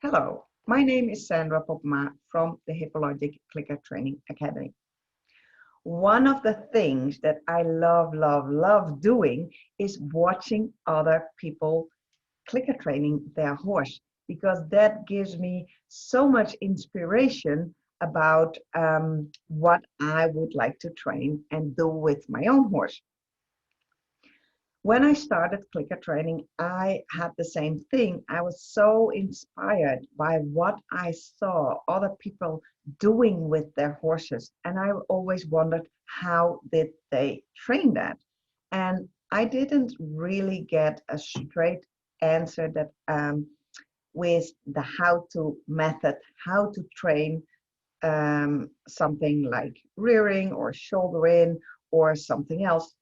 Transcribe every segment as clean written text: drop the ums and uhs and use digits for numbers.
Hello, my name is Sandra from the HippoLogic Clicker Training Academy. One of the things that I love doing is watching other people clicker training their horse, because that gives me so much inspiration about what I would like to train and do with my own horse. When I started clicker training, I had the same thing. I was so inspired by what I saw other people doing with their horses. And I always wondered, how did they train that? And I didn't really get a straight answer that with the how to method, how to train something like rearing or shoulder in or something else.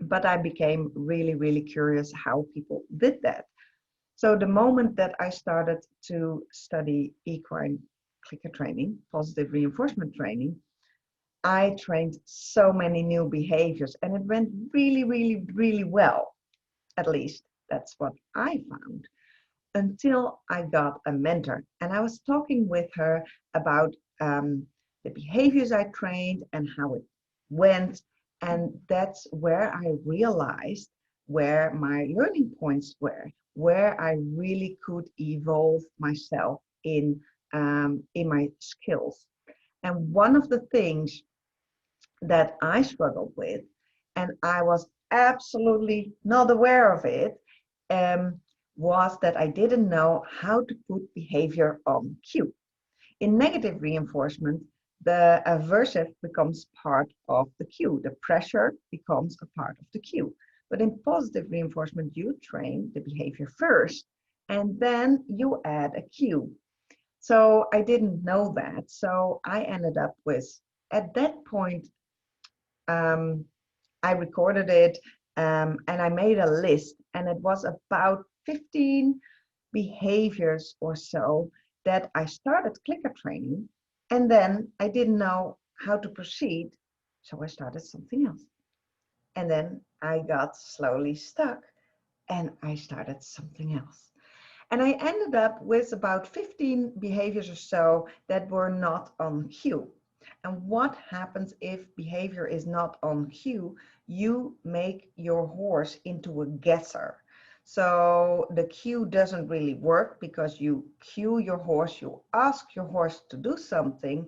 But I became really curious how people did that. So the moment that I started to study equine clicker training, positive reinforcement training, I trained so many new behaviors and it went really well. At least that's what I found, until I got a mentor. And I was talking with her about the behaviors I trained and how it went. And that's where I realized where my learning points were, where I really could evolve myself in my skills. And one of the things that I struggled with, and I was absolutely not aware of it, um, was that I didn't know how to put behavior on cue. In negative reinforcement, the aversive becomes part of the cue. The pressure becomes a part of the cue. But in positive reinforcement, you train the behavior first, and then you add a cue. So I didn't know that. So I ended up with, at that point, um, I recorded it and I made a list, and it was about 15 behaviors or so that I started clicker training, and then I didn't know how to proceed, so I started something else. And then I got slowly stuck and I started something else. And I ended up with about 15 behaviors or so that were not on cue. And what happens if behavior is not on cue? You make your horse into a guesser. So the cue doesn't really work, because you cue your horse, you ask your horse to do something,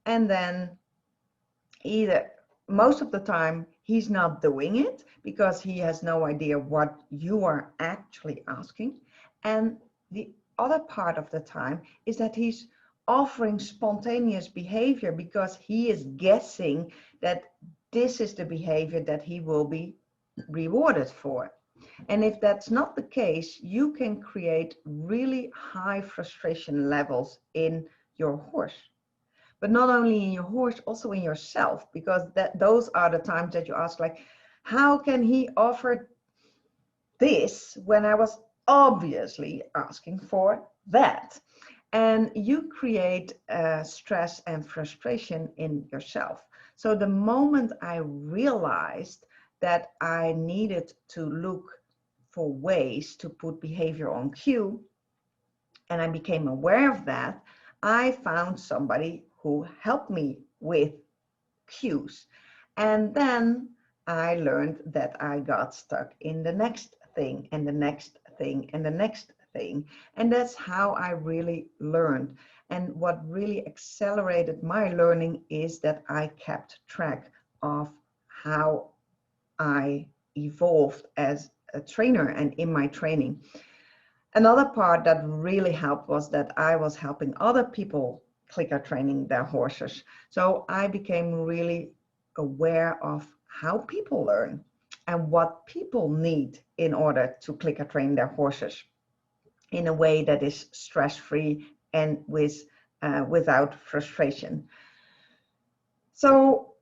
and then either most of the time he's not doing it because he has no idea what you are actually asking. And the other part of the time is that he's offering spontaneous behavior because he is guessing that this is the behavior that he will be rewarded for. And if that's not the case, you can create really high frustration levels in your horse. But not only in your horse, also in yourself, because those are the times that you ask, like, how can he offer this when I was obviously asking for that? And you create stress and frustration in yourself. So the moment I realized that I needed to look for ways to put behavior on cue, and I became aware of that, I found somebody who helped me with cues. And then I learned that I got stuck in the next thing and the next thing and the next thing. And that's how I really learned. And what really accelerated my learning is that I kept track of how I evolved as a trainer and in my training. Another part that really helped was that I was helping other people clicker training their horses. So I became really aware of how people learn and what people need in order to clicker train their horses in a way that is stress-free and without frustration. So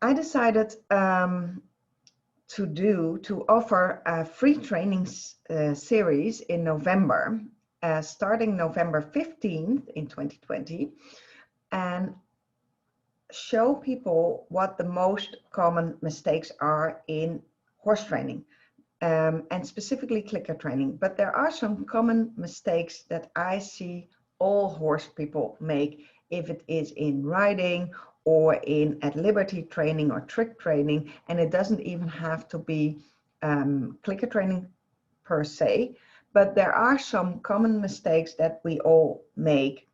I decided to offer a free training series in November, starting November 15th in 2020, and show people what the most common mistakes are in horse training. and specifically clicker training. But there are some common mistakes that I see all horse people make, if it is in riding or in at liberty training or trick training, and it doesn't even have to be clicker training per se, but there are some common mistakes that we all make,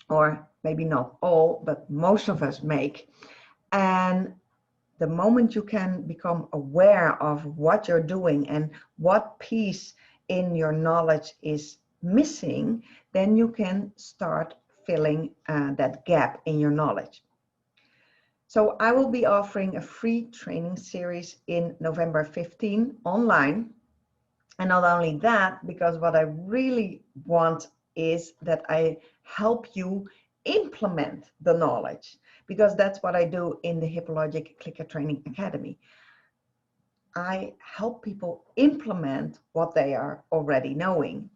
or maybe not all, but most of us make. And the moment you can become aware of what you're doing and what piece in your knowledge is missing, then you can start filling that gap in your knowledge. So I will be offering a free training series in November 15 online. And not only that, because what I really want is that I help you implement the knowledge, because that's what I do in the HippoLogic Clicker Training Academy. I help people implement what they are already knowing,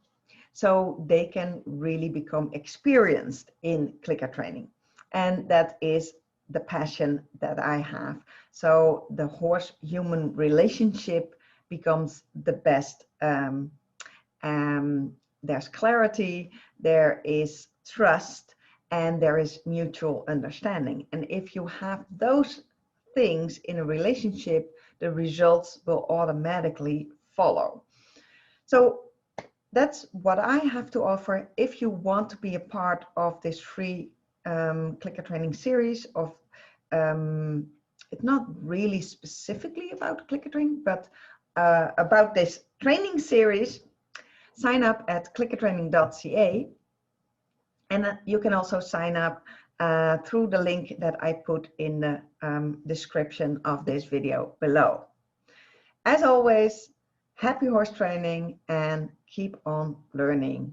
so they can really become experienced in clicker training. And that is the passion that I have. So the horse-human relationship becomes the best. There's clarity, there is trust, and there is mutual understanding. And if you have those things in a relationship, the results will automatically follow. So that's what I have to offer. If you want to be a part of this free clicker training series of, it's not really specifically about clicker training, but about this training series, sign up at clickertraining.ca, and you can also sign up through the link that I put in the description of this video below. As always, happy horse training and keep on learning.